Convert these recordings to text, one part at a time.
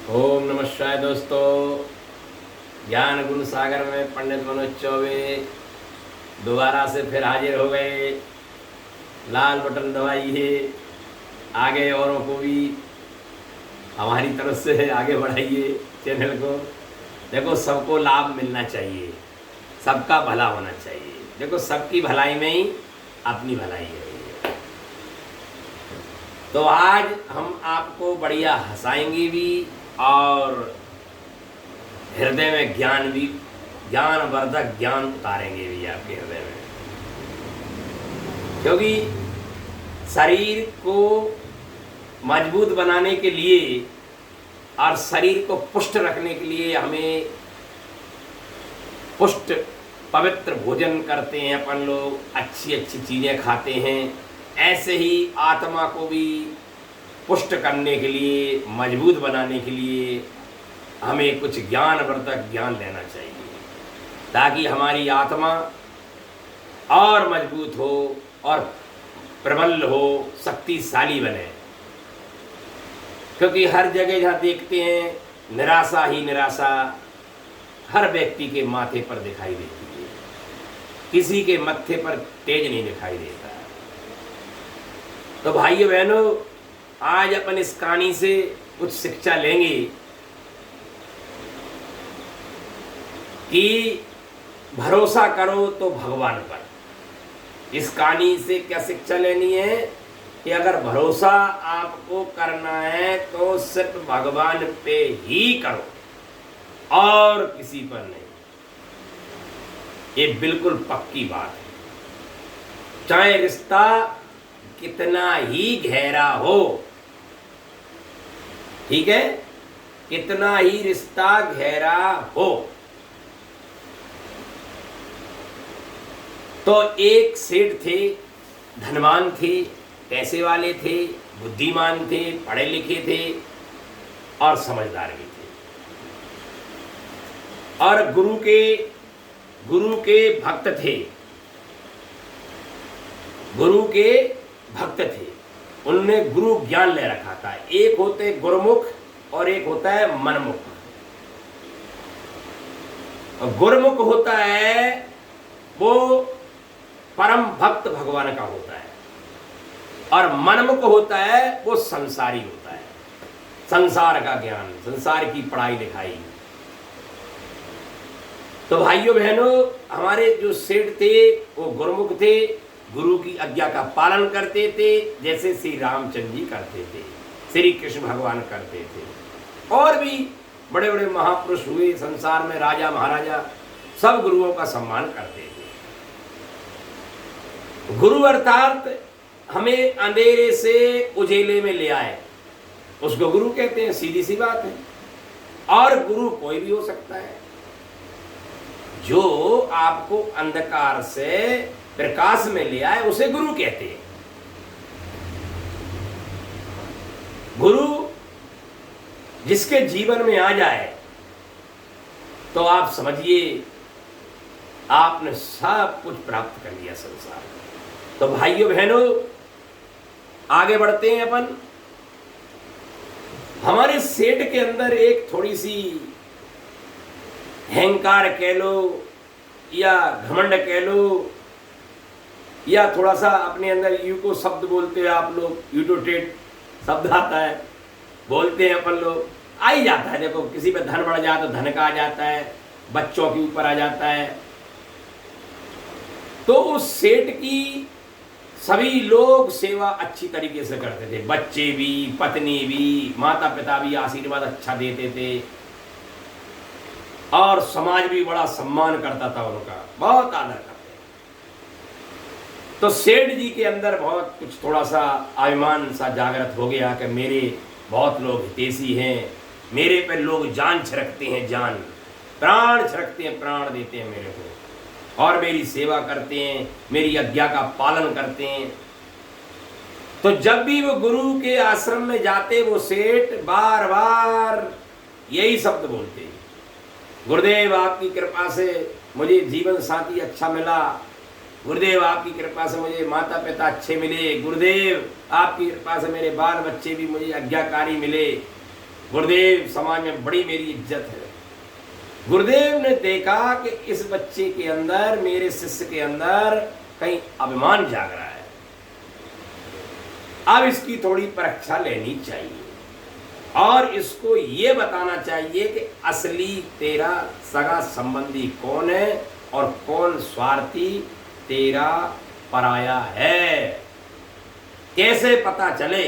ओम नमः शिवाय दोस्तों। ज्ञान गुण सागर में पंडित मनोज चौबे दोबारा से फिर हाजिर हो गए। लाल बटन दबाइए, आगे औरों को भी हमारी तरफ से आगे बढ़ाइए चैनल को। देखो, सबको लाभ मिलना चाहिए, सबका भला होना चाहिए। देखो, सबकी भलाई में ही अपनी भलाई है। तो आज हम आपको बढ़िया हंसाएंगे भी और हृदय में ज्ञानवर्धक ज्ञान उतारेंगे भी आपके हृदय में। क्योंकि शरीर को मजबूत बनाने के लिए और शरीर को पुष्ट रखने के लिए हमें पुष्ट पवित्र भोजन करते हैं अपन लोग, अच्छी अच्छी चीज़ें खाते हैं। ऐसे ही आत्मा को भी पुष्ट करने के लिए, मजबूत बनाने के लिए हमें कुछ ज्ञानवर्धक ज्ञान लेना चाहिए, ताकि हमारी आत्मा और मजबूत हो और प्रबल हो, शक्तिशाली बने। क्योंकि हर जगह जहाँ देखते हैं निराशा ही निराशा हर व्यक्ति के माथे पर दिखाई देती है, किसी के मत्थे पर तेज नहीं दिखाई देता। तो भाइयों बहनों, आज अपन इस कहानी से कुछ शिक्षा लेंगे कि भरोसा करो तो भगवान पर। इस कहानी से क्या शिक्षा लेनी है कि अगर भरोसा आपको करना है तो सिर्फ भगवान पे ही करो और किसी पर नहीं। ये बिल्कुल पक्की बात है। चाहे रिश्ता कितना ही गहरा हो, ठीक है, कितना ही रिश्ता गहरा हो। तो एक सेठ थे, धनवान थे, पैसे वाले थे, बुद्धिमान थे, पढ़े लिखे थे और समझदार भी थे, और गुरु के भक्त थे। गुरु के भक्त थे, उनने गुरु ज्ञान ले रखा था। एक होते गुरुमुख और एक होता है मनमुख। गुरुमुख होता है वो परम भक्त भगवान का होता है, और मनमुख होता है वो संसारी होता है, संसार का ज्ञान, संसार की पढ़ाई लिखाई। तो भाइयों बहनों, हमारे जो सेठ थे वो गुरुमुख थे, गुरु की आज्ञा का पालन करते थे, जैसे श्री रामचंद्र जी करते थे, श्री कृष्ण भगवान करते थे, और भी बड़े बड़े महापुरुष हुए संसार में, राजा महाराजा सब गुरुओं का सम्मान करते थे। गुरु अर्थात हमें अंधेरे से उजेले में ले आए, उसको गुरु कहते हैं। सीधी सी बात है। और गुरु कोई भी हो सकता है, जो आपको अंधकार से प्रकाश में ले आए उसे गुरु कहते हैं। गुरु जिसके जीवन में आ जाए तो आप समझिए आपने सब कुछ प्राप्त कर लिया संसार में। तो भाइयों बहनों, आगे बढ़ते हैं अपन। हमारे सेठ के अंदर एक थोड़ी सी अहंकार कह लो या घमंड कह लो, या थोड़ा सा अपने अंदर यू को शब्द बोलते हैं आप लोग, यूटोटेट शब्द आता है, बोलते हैं अपन लोग, आ ही जाता है। देखो, किसी पे धन बढ़ जाए तो धन का आ जाता है, बच्चों के ऊपर आ जाता है। तो उस सेठ की सभी लोग सेवा अच्छी तरीके से करते थे, बच्चे भी, पत्नी भी, माता पिता भी आशीर्वाद अच्छा देते थे, और समाज भी बड़ा सम्मान करता था उनका, बहुत आदर करते। तो सेठ जी के अंदर बहुत कुछ थोड़ा सा अभिमान सा जागृत हो गया कि मेरे बहुत लोग हितैषी हैं, मेरे पे लोग जान छिड़कते हैं, जान प्राण छिड़कते हैं, प्राण देते हैं मेरे को, और मेरी सेवा करते हैं, मेरी आज्ञा का पालन करते हैं। तो जब भी वो गुरु के आश्रम में जाते, वो सेठ बार बार यही शब्द बोलते हैं, गुरुदेव आपकी कृपा से मुझे जीवन साथी अच्छा मिला, गुरुदेव आपकी कृपा से मुझे माता पिता अच्छे मिले, गुरुदेव आपकी कृपा से मेरे बाल बच्चे भी मुझे आज्ञाकारी मिले, गुरुदेव समाज में बड़ी मेरी इज्जत है। गुरुदेव ने देखा कि इस बच्चे के अंदर, मेरे शिष्य के अंदर कहीं अभिमान जाग रहा है, अब इसकी थोड़ी परीक्षा लेनी चाहिए और इसको ये बताना चाहिए कि असली तेरा सगा संबंधी कौन है और कौन स्वार्थी तेरा पराया है। कैसे पता चले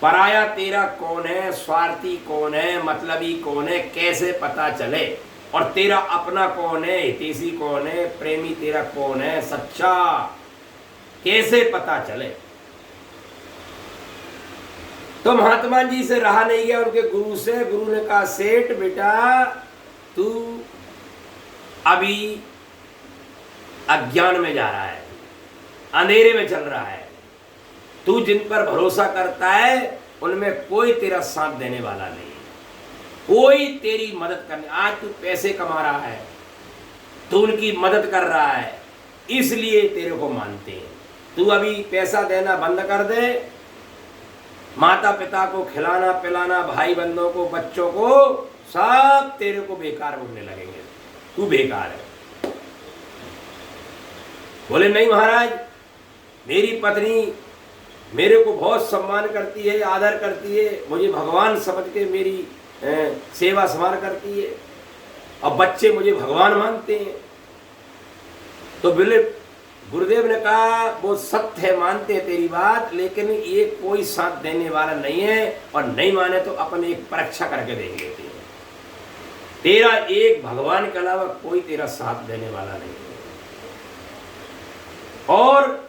पराया तेरा कौन है, स्वार्थी कौन है, मतलबी कौन है, कैसे पता चले? और तेरा अपना कौन है, हितैषी कौन है, प्रेमी तेरा कौन है, सच्चा, कैसे पता चले? तो महात्मा जी से रहा नहीं गया, उनके गुरु से। गुरु ने कहा, सेठ बेटा तू अभी अज्ञान में जा रहा है, अंधेरे में चल रहा है। तू जिन पर भरोसा करता है उनमें कोई तेरा साथ देने वाला नहीं, कोई तेरी मदद करने। आज तू पैसे कमा रहा है, तू उनकी मदद कर रहा है, इसलिए तेरे को मानते हैं। तू अभी पैसा देना बंद कर दे, माता पिता को खिलाना पिलाना, भाई बंधुओं को, बच्चों को, सब तेरे को बेकार बोलने लगेंगे, तू बेकार है। बोले नहीं महाराज, मेरी पत्नी मेरे को बहुत सम्मान करती है, आदर करती है, मुझे भगवान समझ के मेरी सेवा संभाल करती है और बच्चे मुझे भगवान मानते हैं। तो बोले, गुरुदेव ने कहा वो सत्य है, मानते हैं तेरी बात, लेकिन ये कोई साथ देने वाला नहीं है, और नहीं माने तो अपन एक परीक्षा करके देंगे। तेरा एक भगवान के अलावा कोई तेरा साथ देने वाला नहीं है, और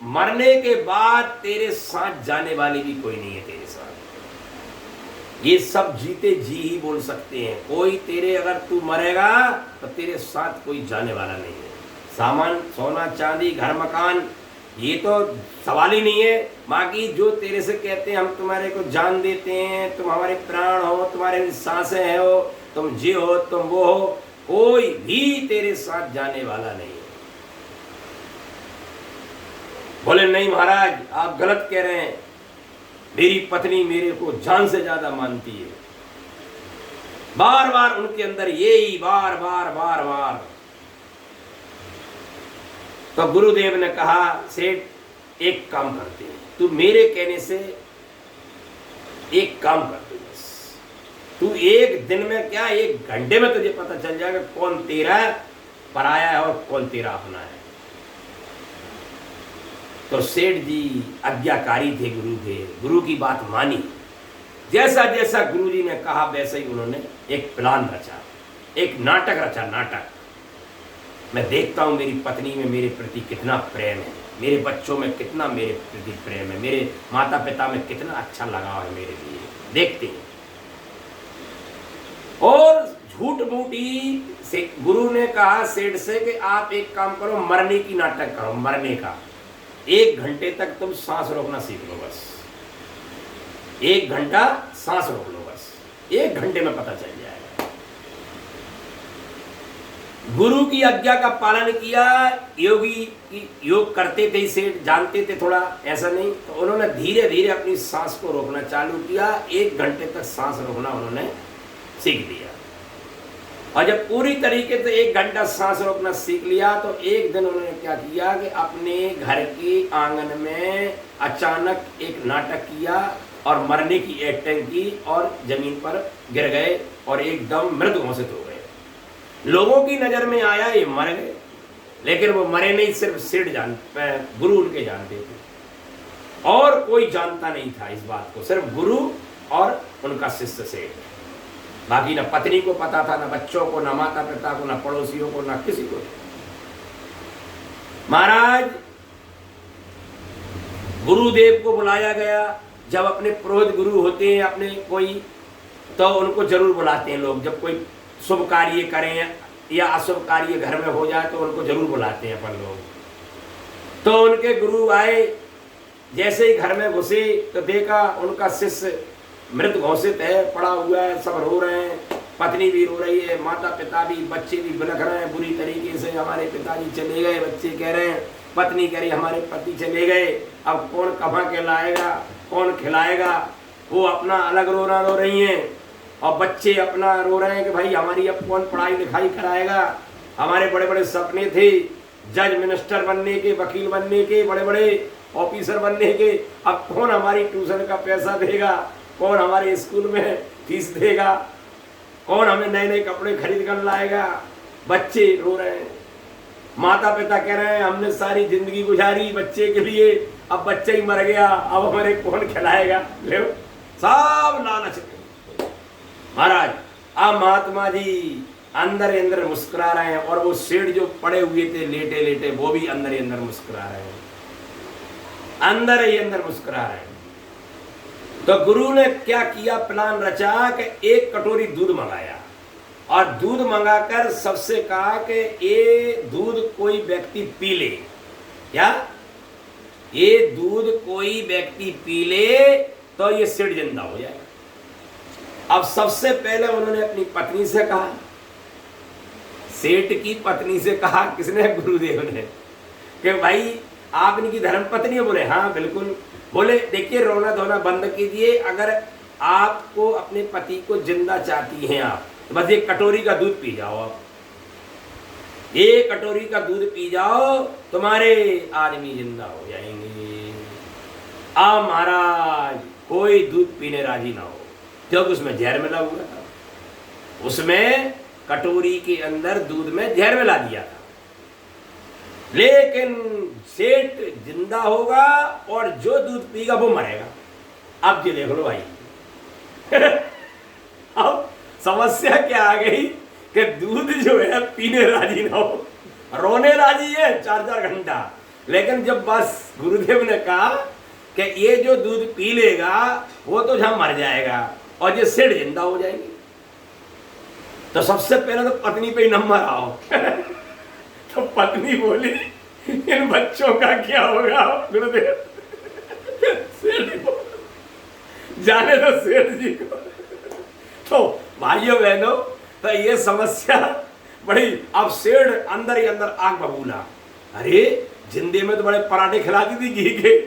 मरने के बाद तेरे साथ जाने वाली भी कोई नहीं है तेरे साथ। ये सब जीते जी ही बोल सकते हैं, कोई तेरे, अगर तू मरेगा तो तेरे साथ कोई जाने वाला नहीं है। सामान, सोना चांदी, घर मकान, ये तो सवाल ही नहीं है। बाकी जो तेरे से कहते हैं हम तुम्हारे को जान देते हैं, तुम हमारे प्राण हो, तुम्हारे सांसें हैं हो, तुम जी हो, तुम वो हो, कोई भी तेरे साथ जाने वाला नहीं है। बोले नहीं महाराज, आप गलत कह रहे हैं, मेरी पत्नी मेरे को जान से ज्यादा मानती है। बार बार उनके अंदर यही बार बार बार बार। तो गुरुदेव ने कहा, सेठ एक काम करते हैं, तू मेरे कहने से एक काम कर दे, बस तू एक दिन में क्या, एक घंटे में तुझे पता चल जाएगा कौन तेरा पराया है और कौन तेरा अपना है। तो सेठ जी आज्ञाकारी थे, गुरु की बात मानी। जैसा जैसा गुरु जी ने कहा वैसे ही उन्होंने एक प्लान रचा, एक नाटक रचा। नाटक, मैं देखता हूं मेरी पत्नी में मेरे प्रति कितना प्रेम है, मेरे बच्चों में कितना मेरे प्रति प्रेम है, मेरे माता पिता में कितना अच्छा लगाव है मेरे लिए, देखते हैं। और झूठ मूठी से गुरु ने कहा सेठ से कि आप एक काम करो, मरने की नाटक करो, मरने का। 1 घंटे तक तुम सांस रोकना सीख लो, बस 1 घंटा सांस रोक लो, बस 1 घंटे में पता चल जाएगा। गुरु की आज्ञा का पालन किया। योगी योग करते थे, सेठ जानते थे थोड़ा, ऐसा नहीं, तो उन्होंने धीरे धीरे अपनी सांस को रोकना चालू किया। 1 घंटे तक सांस रोकना उन्होंने सीख लिया। और जब पूरी तरीके से 1 घंटा सांस रोकना सीख लिया, तो एक दिन उन्होंने क्या किया कि अपने घर के आंगन में अचानक एक नाटक किया और मरने की एक्टिंग की और जमीन पर गिर गए और एकदम मृत घोषित हो गए। लोगों की नजर में आया ये मर गए, लेकिन वो मरे नहीं, सिर्फ सेठ गुरु उनके जानते थे और कोई जानता नहीं था इस बात को, सिर्फ गुरु और उनका शिष्य सेठ। बाकी न पत्नी को पता था, न बच्चों को, न माता पिता को, न पड़ोसियों को, न किसी को। महाराज गुरुदेव को बुलाया गया। जब अपने पुरोहित गुरु होते हैं अपने कोई, तो उनको जरूर बुलाते हैं लोग। जब कोई शुभ कार्य करें या अशुभ कार्य घर में हो जाए तो उनको जरूर बुलाते हैं अपन लोग। तो उनके गुरु आए, जैसे ही घर में घुसे तो देखा उनका शिष्य मृत घोषित है, पड़ा हुआ है, सब रो रहे हैं, पत्नी भी रो रही है, माता पिता भी, बच्चे भी बिलख रहे हैं बुरी तरीके से, हमारे पिताजी चले गए। बच्चे कह रहे हैं, पत्नी कह रही हमारे पति चले गए, अब कौन कमा के लाएगा, कौन खिलाएगा, वो अपना अलग रो रही हैं और बच्चे अपना रो रहे हैं कि भाई हमारी अब कौन पढ़ाई लिखाई कराएगा, हमारे बड़े बड़े सपने थे जज मिनिस्टर बनने के, वकील बनने के, बड़े बड़े ऑफिसर बनने के, अब कौन हमारी ट्यूशन का पैसा देगा, कौन हमारे स्कूल में फीस देगा, कौन हमें नए नए कपड़े खरीद कर लाएगा। बच्चे रो रहे हैं, माता पिता कह रहे हैं हमने सारी जिंदगी गुजारी बच्चे के लिए, अब बच्चा ही मर गया, अब हमारे कौन खिलाएगा। ले सब लालच महाराज। अब महात्मा जी अंदर ही अंदर मुस्कुरा रहे हैं और वो सेठ जो पड़े हुए थे लेटे लेटे वो भी अंदर ही अंदर मुस्कुरा रहे हैं, अंदर ही अंदर मुस्कुरा रहे हैं। तो गुरु ने क्या किया, प्लान रचा कि एक कटोरी दूध मंगाया और दूध मंगाकर सबसे कहा कि ये दूध कोई व्यक्ति पी ले, क्या ये दूध कोई व्यक्ति पी ले तो ये सेठ जिंदा हो जाएगा। अब सबसे पहले उन्होंने अपनी पत्नी से कहा, सेठ की पत्नी से कहा, किसने, गुरुदेव ने, कि भाई आप इनकी धर्म पत्नी हो। बोले हाँ बिल्कुल। बोले देखिए रोना धोना बंद कीजिए, अगर आपको अपने पति को जिंदा चाहती हैं आप तो बस एक कटोरी का दूध पी जाओ, आप एक कटोरी का दूध पी जाओ तुम्हारे आदमी जिंदा हो जाएंगे। अब महाराज कोई दूध पीने राजी ना हो क्योंकि उसमें जहर मिला हुआ था, उसमें कटोरी के अंदर दूध में जहर मिला दिया था। लेकिन सेठ जिंदा होगा और जो दूध पीगा वो मरेगा। अब ये देख लो भाई अब समस्या क्या आ गई कि दूध जो है पीने राजी ना हो, रोने राजी है 4-4 घंटा, लेकिन जब बस गुरुदेव ने कहा कि ये जो दूध पी लेगा वो तो जहां मर जाएगा और ये सेठ जिंदा हो जाएंगे, तो सबसे पहले तो पत्नी पे ही नंबर आओ तो पत्नी बोली इन बच्चों का क्या होगा गुरुदेव, सेठ को जाने दो सेठ जी को। तो भाइयों बहनों तो ये समस्या बड़ी। अब सेठ अंदर ही अंदर आग बबूला, अरे जिंदे में तो बड़े पराठे खिलाती थी घी के,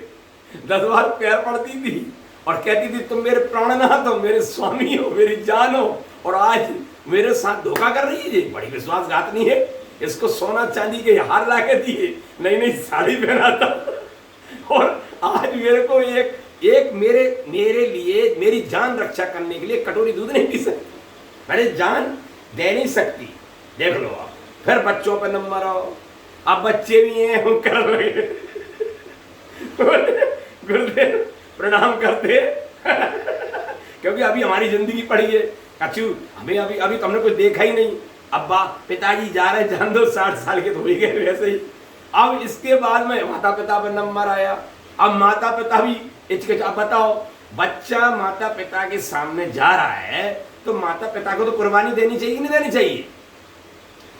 10 बार पैर पड़ती थी और कहती थी तुम मेरे प्राणनाथ हो, मेरे स्वामी हो, मेरी जान हो, और आज मेरे साथ धोखा कर रही है। ये बड़ी विश्वासघातनी है, इसको सोना चांदी के हार ला के दिए, नई नई साड़ी पहनाता और आज मेरे को एक मेरे लिए मेरी जान रक्षा करने के लिए कटोरी दूध नहीं पी सकती, मैंने जान दे नहीं सकती। देख लो आप, फिर बच्चों पर नंबर आओ, अब बच्चे भी हैं हम कर रहे गुरुदेव प्रणाम करते क्योंकि अभी हमारी जिंदगी पड़ी है कचू, हमें अभी तो हमने कुछ देखा ही नहीं। अब्बा पिताजी जा रहे जान दो, 60 साल के तो हो ही गए वैसे ही। अब इसके बाद में माता पिता पर नंबर आया, अब माता पिता भी इचके। अब बताओ बच्चा माता पिता के सामने जा रहा है तो माता पिता को तो कुर्बानी देनी चाहिए कि नहीं देनी चाहिए।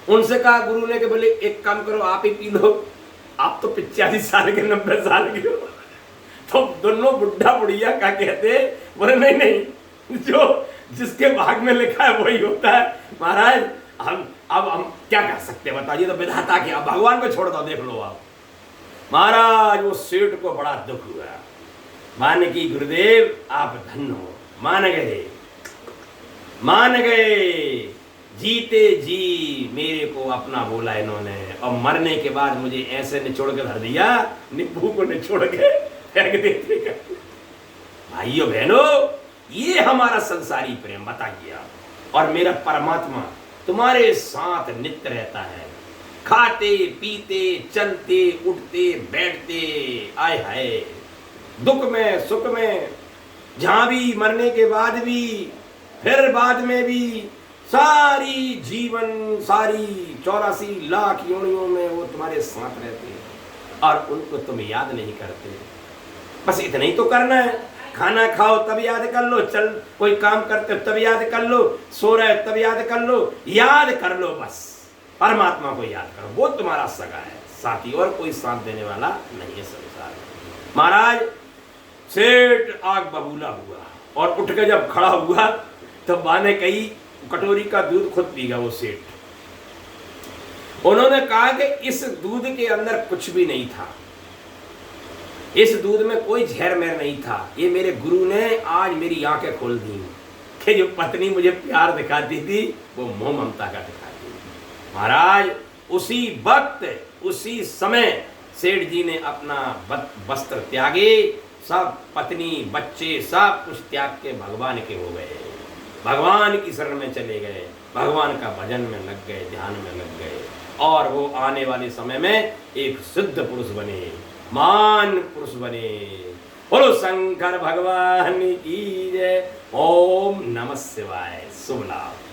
उनसे कहा गुरु ने कि बोले एक काम करो आप ही पी लो, आप तो 85 साल के 90 साल के हो। तो दोनों बुढ़ा बुढ़िया क्या कहते, बोले नहीं नहीं, जो जिसके भाग में लिखा है वही होता है महाराज। हम क्या कर सकते हैं बताइए, तो विधाता के, अब भगवान को छोड़ दो। देख लो आप महाराज, वो सेठ को बड़ा दुख हुआ, मान की गुरुदेव आप धन्य हो, मान गए, जीते जी मेरे को अपना बोला इन्होंने, और मरने के बाद मुझे ऐसे निचोड़ के धर दिया, नींबू को निचोड़ के फेंक देते। भाइयों बहनों, ये हमारा संसारी प्रेम बताइए आप। और मेरा परमात्मा तुम्हारे साथ नित्य रहता है, खाते पीते चलते उठते बैठते, आए हाय, दुख में सुख में, जहां भी, मरने के बाद भी, फिर बाद में भी, सारी जीवन, सारी 84 लाख योनियों में वो तुम्हारे साथ रहते हैं और उनको तुम याद नहीं करते। बस इतना ही तो करना है, खाना खाओ तब याद कर लो, चल कोई काम करते तब याद कर लो, सो रहे तब याद कर लो, याद कर लो, बस परमात्मा को याद करो, वो तुम्हारा सगा है साथी, और कोई साथ देने वाला नहीं है संसार में। महाराज सेठ आग बबूला हुआ और उठ के जब खड़ा हुआ तो मां ने कही कटोरी का दूध खुद पी गया वो सेठ। उन्होंने कहा कि इस दूध के अंदर कुछ भी नहीं था, इस दूध में कोई जहर मेर नहीं था। ये मेरे गुरु ने आज मेरी आंखें खोल दी कि जो पत्नी मुझे प्यार दिखाती थी वो मोह ममता का दिखाती थी। महाराज उसी वक्त उसी समय सेठ जी ने अपना वस्त्र त्यागे, सब पत्नी बच्चे सब कुछ त्याग के भगवान के हो गए, भगवान की शरण में चले गए, भगवान का भजन में लग गए, ध्यान में लग गए, और वो आने वाले समय में एक सिद्ध पुरुष बने, मान पुरुष बने। बोलो शंकर भगवान की जय। ओम नमः शिवाय। शुभ लाभ।